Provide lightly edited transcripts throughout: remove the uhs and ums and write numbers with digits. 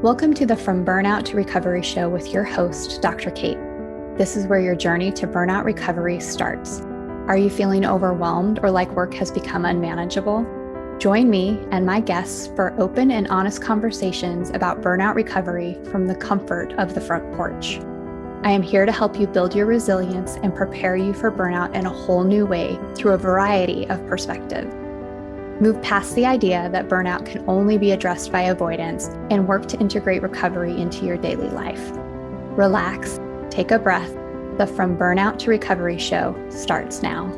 Welcome to the From Burnout to Recovery show with your host, Dr. Kate. This is where your journey to burnout recovery starts. Are you feeling overwhelmed or like work has become unmanageable? Join me and my guests for open and honest conversations about burnout recovery from the comfort of the front porch. I am here to help you build your resilience and prepare you for burnout in a whole new way through a variety of perspectives. Move past the idea that burnout can only be addressed by avoidance and work to integrate recovery into your daily life. Relax, take a breath. The From Burnout to Recovery show starts now.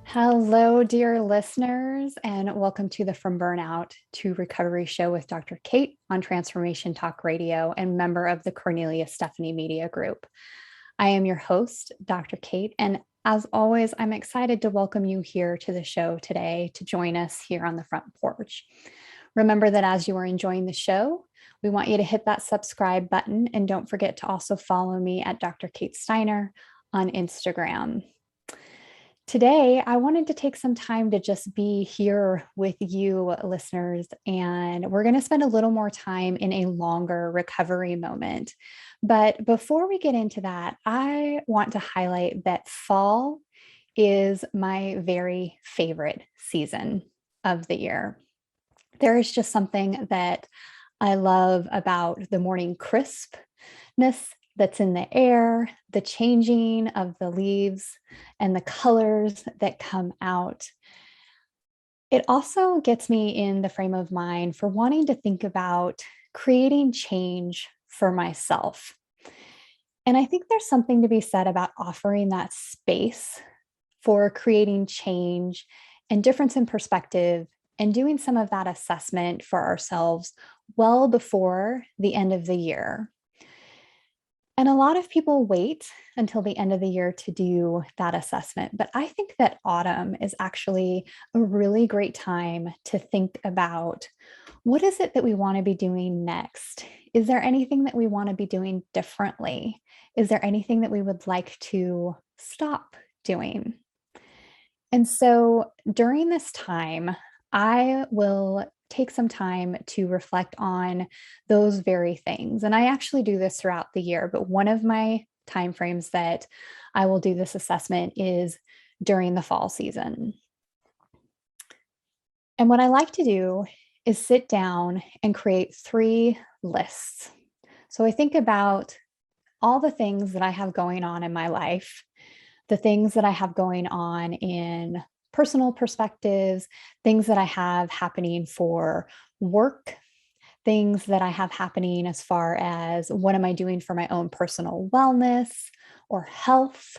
Hello, dear listeners, and welcome to the From Burnout to Recovery show with Dr. Kate on Transformation Talk Radio and member of the Cornelia Stephanie Media Group. I am your host, Dr. Kate, and as always, I'm excited to welcome you here to the show today to join us here on the front porch. Remember that as you are enjoying the show, we want you to hit that subscribe button, and don't forget to also follow me at Dr. Kate Steiner on Instagram. Today, I wanted to take some time to just be here with you listeners, and we're going to spend a little more time in a longer recovery moment. But before we get into that, I want to highlight that fall is my very favorite season of the year. There is just something that I love about the morning crispness that's in the air, the changing of the leaves and the colors that come out. It also gets me in the frame of mind for wanting to think about creating change for myself. And I think there's something to be said about offering that space for creating change and difference in perspective and doing some of that assessment for ourselves well before the end of the year. And a lot of people wait until the end of the year to do that assessment. But I think that autumn is actually a really great time to think about what is it that we want to be doing next? Is there anything that we want to be doing differently? Is there anything that we would like to stop doing? And so during this time, I will take some time to reflect on those very things. And I actually do this throughout the year, but one of my timeframes that I will do this assessment is during the fall season. And what I like to do is sit down and create 3 lists. So I think about all the things that I have going on in my life, the things that I have going on in personal perspectives, things that I have happening for work, things that I have happening as far as what am I doing for my own personal wellness or health.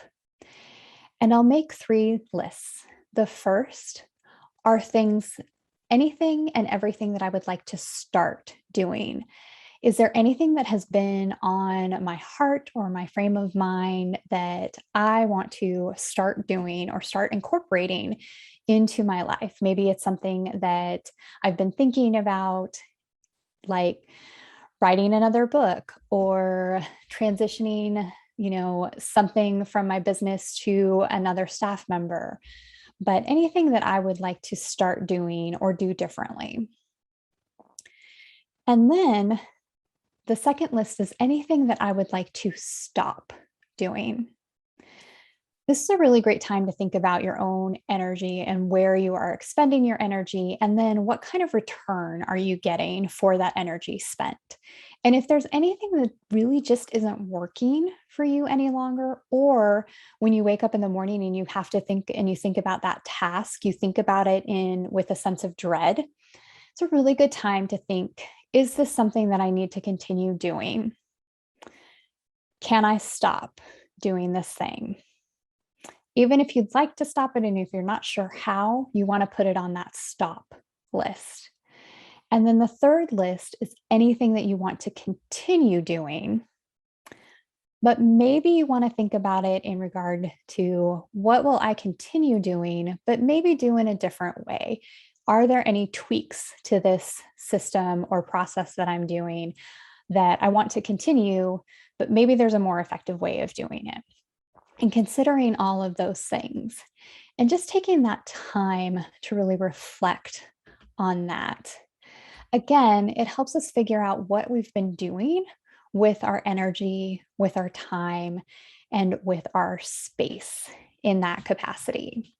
And I'll make 3 lists. The first are things, anything and everything that I would like to start doing. Is there anything that has been on my heart or my frame of mind that I want to start doing or start incorporating into my life? Maybe it's something that I've been thinking about, like writing another book or transitioning, something from my business to another staff member, but anything that I would like to start doing or do differently. And then the second list is anything that I would like to stop doing. This is a really great time to think about your own energy and where you are expending your energy, and then what kind of return are you getting for that energy spent. And if there's anything that really just isn't working for you any longer, or when you wake up in the morning and you have to think and you think about that task, you think about it with a sense of dread, it's a really good time to think, is this something that I need to continue doing? Can I stop doing this thing? Even if you'd like to stop it, and if you're not sure how, you want to put it on that stop list. And then the third list is anything that you want to continue doing, but maybe you want to think about it in regard to what will I continue doing, but maybe do in a different way. Are there any tweaks to this system or process that I'm doing that I want to continue, but maybe there's a more effective way of doing it. And considering all of those things and just taking that time to really reflect on that. Again, it helps us figure out what we've been doing with our energy, with our time, and with our space in that capacity.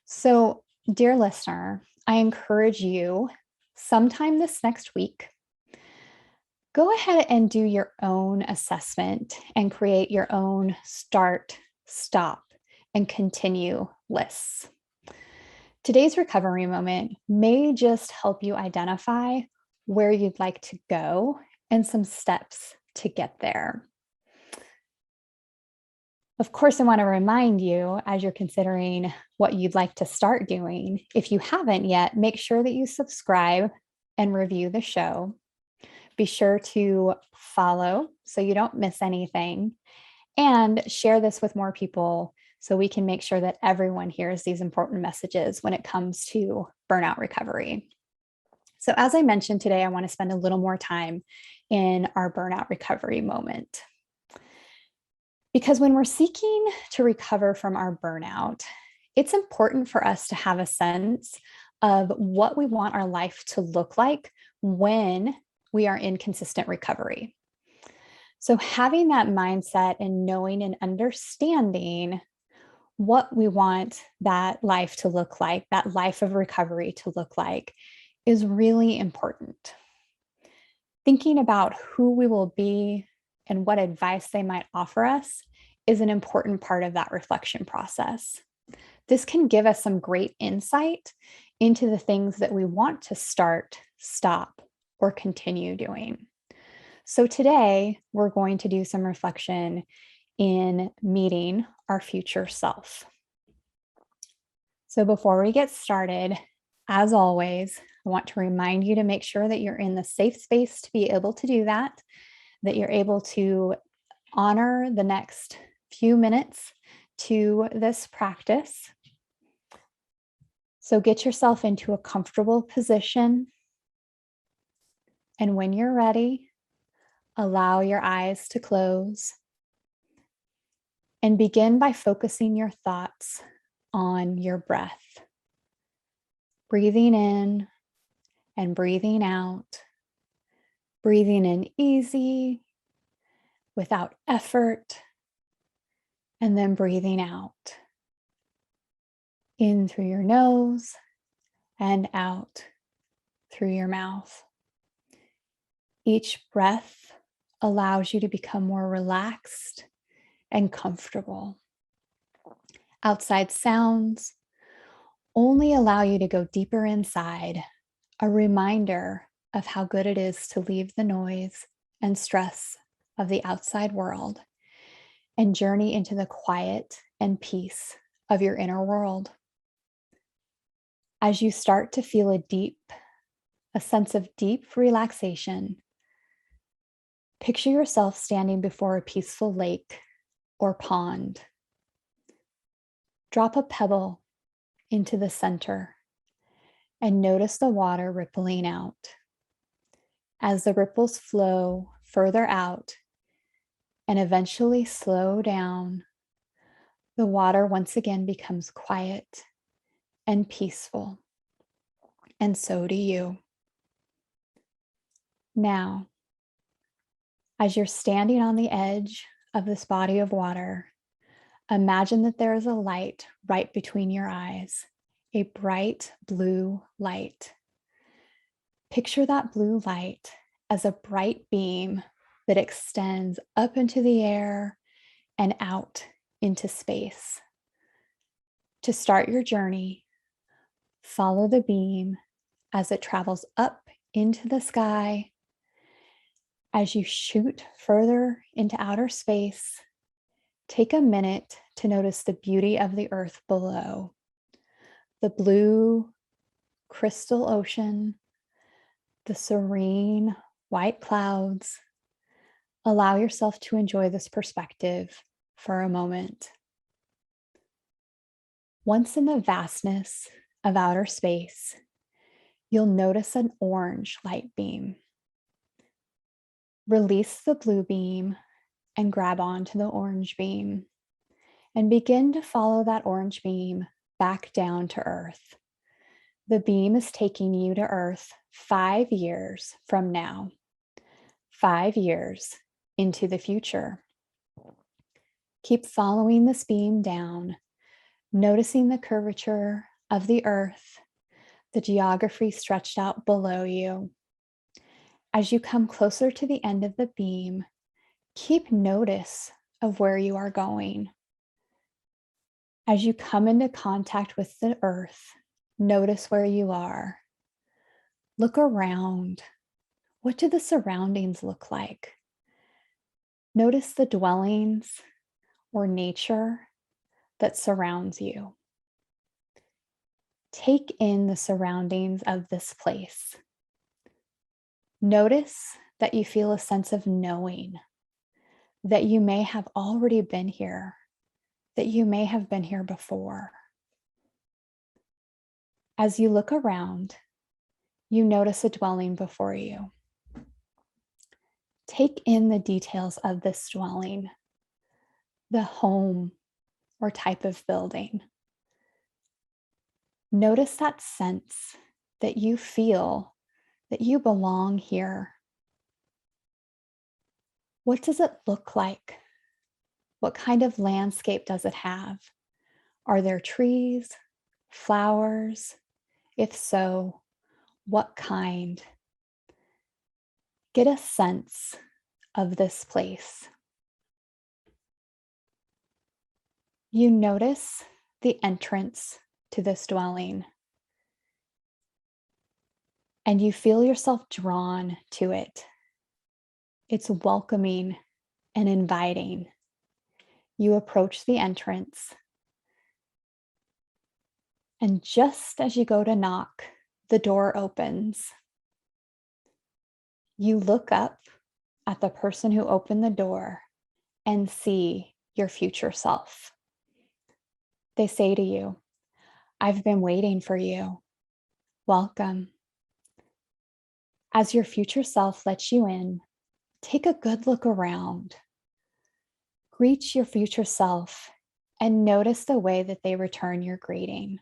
So, dear listener, I encourage you sometime this next week, go ahead and do your own assessment and create your own start, stop, and continue lists. Today's recovery moment may just help you identify where you'd like to go and some steps to get there. Of course, I want to remind you as you're considering what you'd like to start doing, if you haven't yet, make sure that you subscribe and review the show. Be sure to follow so you don't miss anything, and share this with more people so we can make sure that everyone hears these important messages when it comes to burnout recovery. So, as I mentioned today, I want to spend a little more time in our burnout recovery moment. Because when we're seeking to recover from our burnout, it's important for us to have a sense of what we want our life to look like when we are in consistent recovery. So, having that mindset and knowing and understanding what we want that life to look like, that life of recovery to look like, is really important. Thinking about who we will be and what advice they might offer us is an important part of that reflection process. This can give us some great insight into the things that we want to start, stop, or continue doing. So today, we're going to do some reflection in meeting our future self. So before we get started, as always, I want to remind you to make sure that you're in the safe space to be able to do that you're able to honor the next few minutes to this practice. So get yourself into a comfortable position. And when you're ready, allow your eyes to close and begin by focusing your thoughts on your breath. Breathing in and breathing out. Breathing in easy, without effort, and then breathing out. In through your nose and out through your mouth. Each breath allows you to become more relaxed and comfortable. Outside sounds only allow you to go deeper inside, a reminder of how good it is to leave the noise and stress of the outside world and journey into the quiet and peace of your inner world. As you start to feel a sense of deep relaxation, picture yourself standing before a peaceful lake or pond. Drop a pebble into the center and notice the water rippling out. As the ripples flow further out and eventually slow down, the water once again becomes quiet and peaceful. And so do you. Now, as you're standing on the edge of this body of water, imagine that there is a light right between your eyes, a bright blue light. Picture that blue light as a bright beam that extends up into the air and out into space. To start your journey, follow the beam as it travels up into the sky. As you shoot further into outer space, take a minute to notice the beauty of the earth below. The blue crystal ocean, the serene white clouds. Allow yourself to enjoy this perspective for a moment. Once in the vastness of outer space, you'll notice an orange light beam. Release the blue beam and grab onto the orange beam and begin to follow that orange beam back down to earth. The beam is taking you to earth 5 years from now, 5 years into the future. Keep following this beam down, noticing the curvature of the earth, the geography stretched out below you. As you come closer to the end of the beam, keep notice of where you are going. As you come into contact with the earth, notice where you are. Look around. What do the surroundings look like? Notice the dwellings or nature that surrounds you. Take in the surroundings of this place. Notice that you feel a sense of knowing, that you may have already been here, that you may have been here before. As you look around, you notice a dwelling before you. Take in the details of this dwelling, the home or type of building. Notice that sense that you feel that you belong here. What does it look like? What kind of landscape does it have? Are there trees, flowers? If so, what kind? Get a sense of this place. You notice the entrance to this dwelling, and you feel yourself drawn to it. It's welcoming and inviting. You approach the entrance, and just as you go to knock, the door opens. You look up at the person who opened the door and see your future self. They say to you, "I've been waiting for you. Welcome." As your future self lets you in, take a good look around. Greet your future self and notice the way that they return your greeting.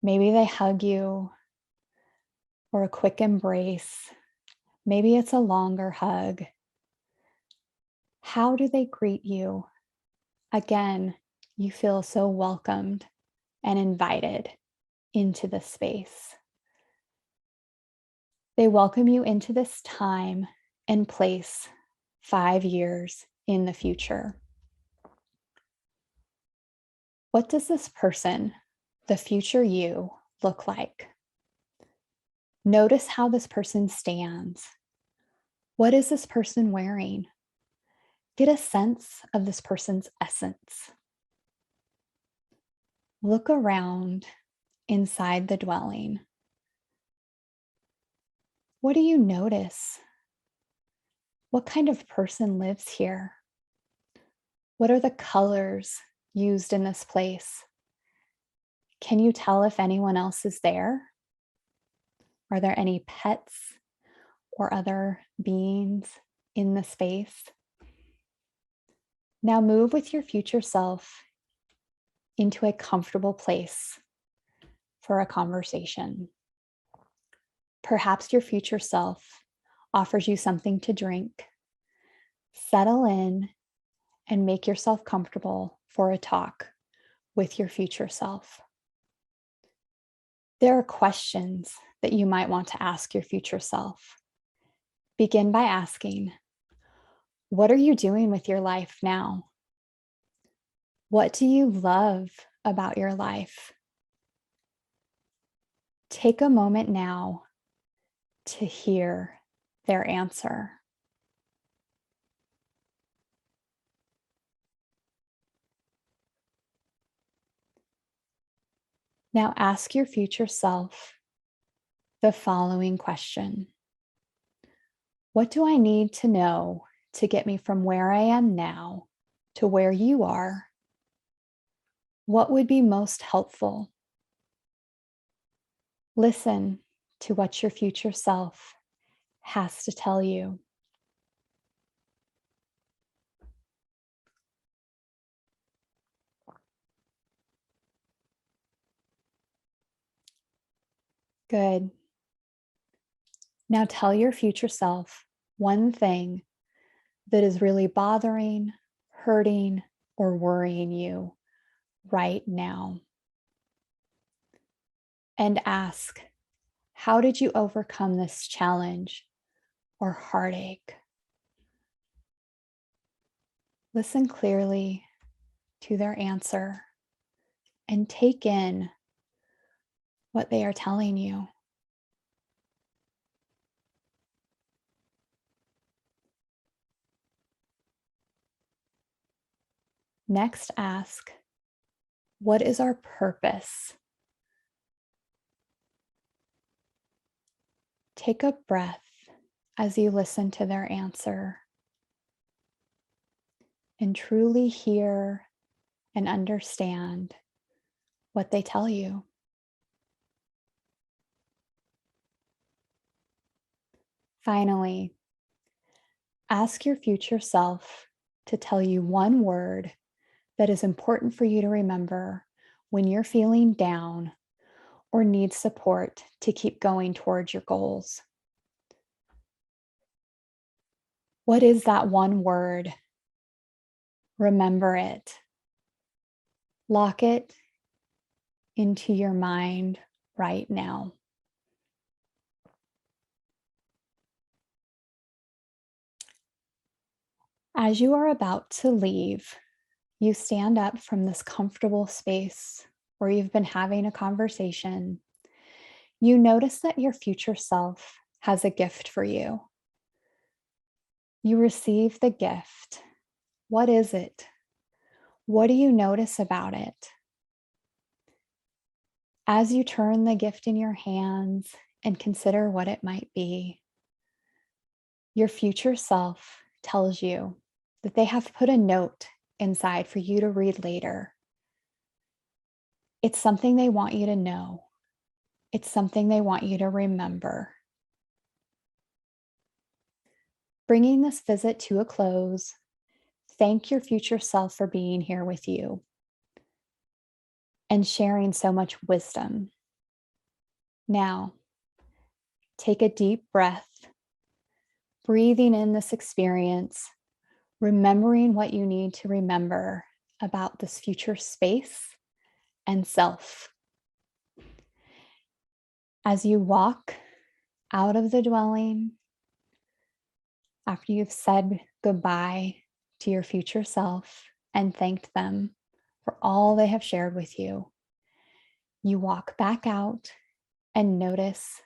Maybe they hug you or a quick embrace. Maybe it's a longer hug. How do they greet you? Again, you feel so welcomed and invited into the space. They welcome you into this time and place 5 years in the future. What does this person, the future you, look like? Notice how this person stands. What is this person wearing? Get a sense of this person's essence. Look around inside the dwelling. What do you notice? What kind of person lives here? What are the colors used in this place? Can you tell if anyone else is there? Are there any pets or other beings in the space? Now move with your future self into a comfortable place for a conversation. Perhaps your future self offers you something to drink. Settle in and make yourself comfortable for a talk with your future self. There are questions that you might want to ask your future self. Begin by asking, what are you doing with your life now? What do you love about your life? Take a moment now to hear their answer. Now ask your future self the following question. What do I need to know to get me from where I am now to where you are? What would be most helpful? Listen to what your future self has to tell you. Good. Now tell your future self one thing that is really bothering, hurting, or worrying you right now. And ask, how did you overcome this challenge or heartache? Listen clearly to their answer and take in what they are telling you. Next, ask, what is our purpose? Take a breath as you listen to their answer and truly hear and understand what they tell you. Finally, ask your future self to tell you one word that is important for you to remember when you're feeling down or need support to keep going towards your goals. What is that one word? Remember it. Lock it into your mind right now. As you are about to leave, you stand up from this comfortable space where you've been having a conversation. You notice that your future self has a gift for you. You receive the gift. What is it? What do you notice about it? As you turn the gift in your hands and consider what it might be, your future self tells you that they have put a note inside for you to read later. It's something they want you to know. It's something they want you to remember. Bringing this visit to a close, thank your future self for being here with you and sharing so much wisdom. Now, take a deep breath, breathing in this experience, remembering what you need to remember about this future space and self. As you walk out of the dwelling, after you've said goodbye to your future self and thanked them for all they have shared with you, you walk back out and notice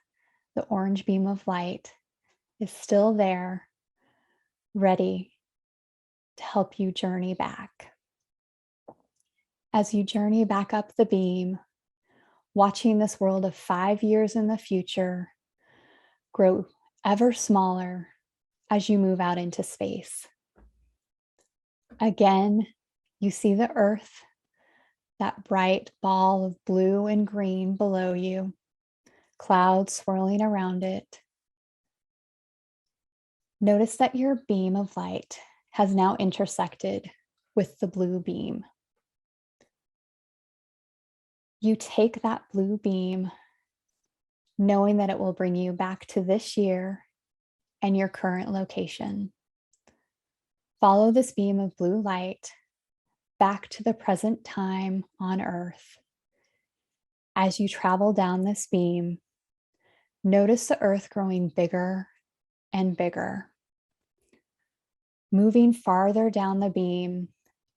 the orange beam of light is still there, ready to help you journey back. As you journey back up the beam, watching this world of 5 years in the future grow ever smaller as you move out into space. Again, you see the earth, that bright ball of blue and green below you, clouds swirling around it. Notice that your beam of light has now intersected with the blue beam. You take that blue beam, knowing that it will bring you back to this year and your current location. Follow this beam of blue light back to the present time on Earth. As you travel down this beam, notice the Earth growing bigger and bigger. Moving farther down the beam,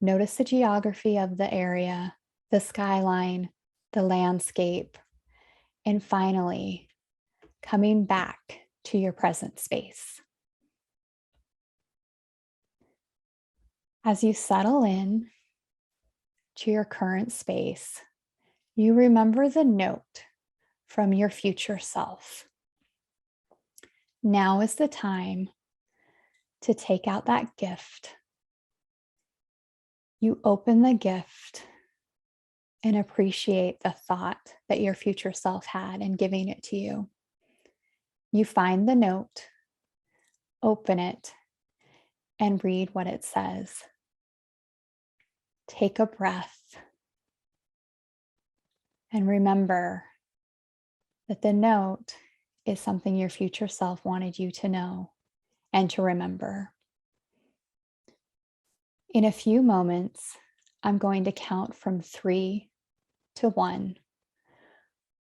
notice the geography of the area, the skyline, the landscape, and finally, coming back to your present space. As you settle in to your current space, you remember the note from your future self. Now is the time to take out that gift. You open the gift and appreciate the thought that your future self had in giving it to you. You find the note, open it, and read what it says. Take a breath and remember that the note is something your future self wanted you to know and to remember. In a few moments, I'm going to count from 3 to 1.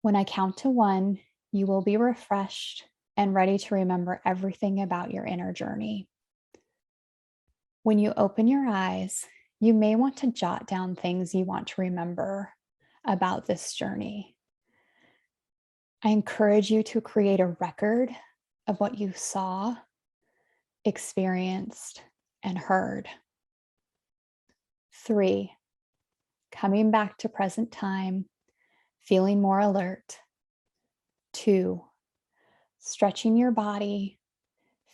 When I count to 1, you will be refreshed and ready to remember everything about your inner journey. When you open your eyes, you may want to jot down things you want to remember about this journey. I encourage you to create a record of what you saw, experienced, and heard. 3, coming back to present time, feeling more alert. 2, stretching your body,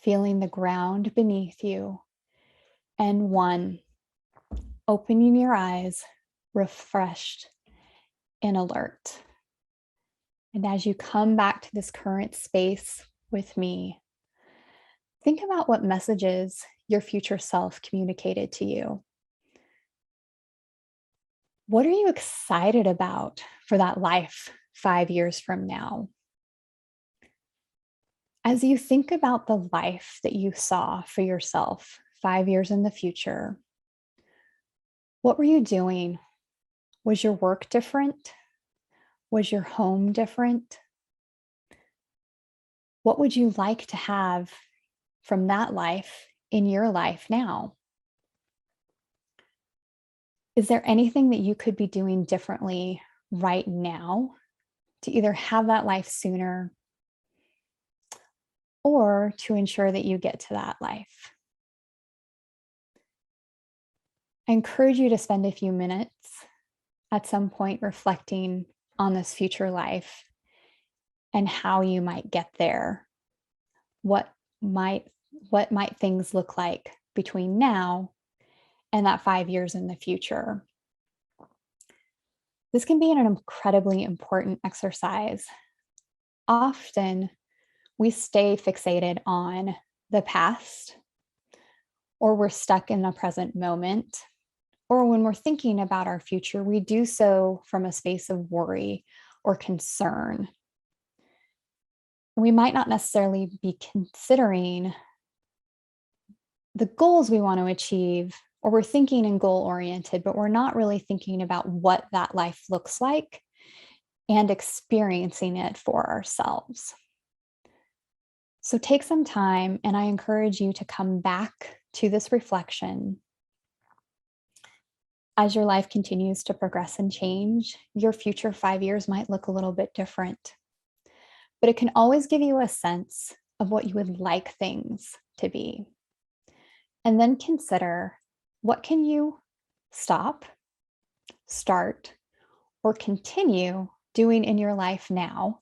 feeling the ground beneath you. And 1, opening your eyes, refreshed and alert. And as you come back to this current space with me, think about what messages your future self communicated to you. What are you excited about for that life 5 years from now? As you think about the life that you saw for yourself 5 years in the future, what were you doing? Was your work different? Was your home different? What would you like to have from that life in your life now? Is there anything that you could be doing differently right now to either have that life sooner or to ensure that you get to that life? I encourage you to spend a few minutes at some point reflecting on this future life and how you might get there. What might things look like between now and that 5 years in the future? This can be an incredibly important exercise. Often we stay fixated on the past, or we're stuck in the present moment, or when we're thinking about our future, we do so from a space of worry or concern. We might not necessarily be considering the goals we want to achieve, or we're thinking in goal oriented, but we're not really thinking about what that life looks like and experiencing it for ourselves. So take some time, and I encourage you to come back to this reflection. As your life continues to progress and change, your future 5 years might look a little bit different, but it can always give you a sense of what you would like things to be. And then consider, what can you stop, start, or continue doing in your life now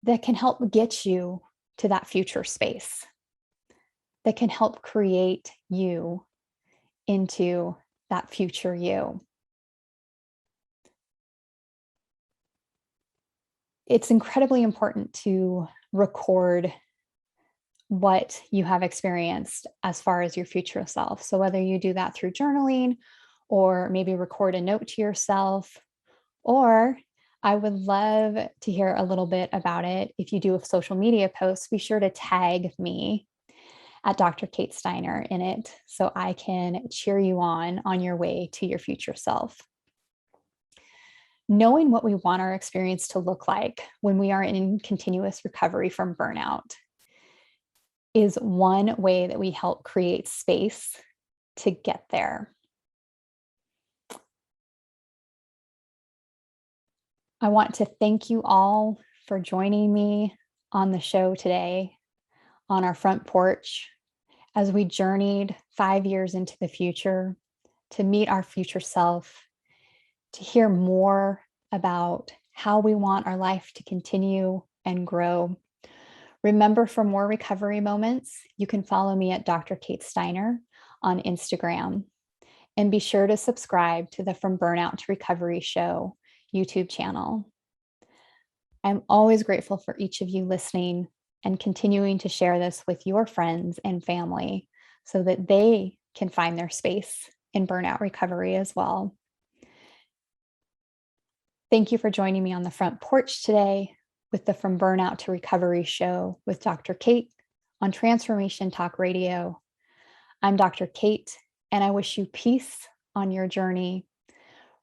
that can help get you to that future space, that can help create you into that future you. It's incredibly important to record what you have experienced as far as your future self. So whether you do that through journaling, or maybe record a note to yourself, or I would love to hear a little bit about it. If you do a social media post, be sure to tag me at Dr. Kate Steiner in it so I can cheer you on your way to your future self. Knowing what we want our experience to look like when we are in continuous recovery from burnout is one way that we help create space to get there. I want to thank you all for joining me on the show today on our front porch as we journeyed 5 years into the future to meet our future self, to hear more about how we want our life to continue and grow. Remember, for more recovery moments, you can follow me at Dr. Kate Steiner on Instagram. And be sure to subscribe to the From Burnout to Recovery Show YouTube channel. I'm always grateful for each of you listening and continuing to share this with your friends and family so that they can find their space in burnout recovery as well. Thank you for joining me on the front porch today. with the From Burnout to Recovery show with Dr. Kate on Transformation Talk Radio. I'm Dr. Kate, and I wish you peace on your journey.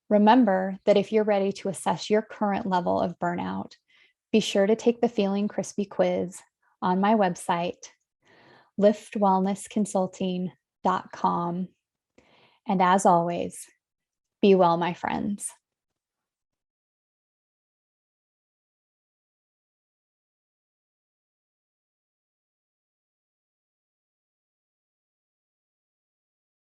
Remember that if you're ready to assess your current level of burnout, be sure to take the Feeling Crispy quiz on my website, liftwellnessconsulting.com. And as always, be well, my friends.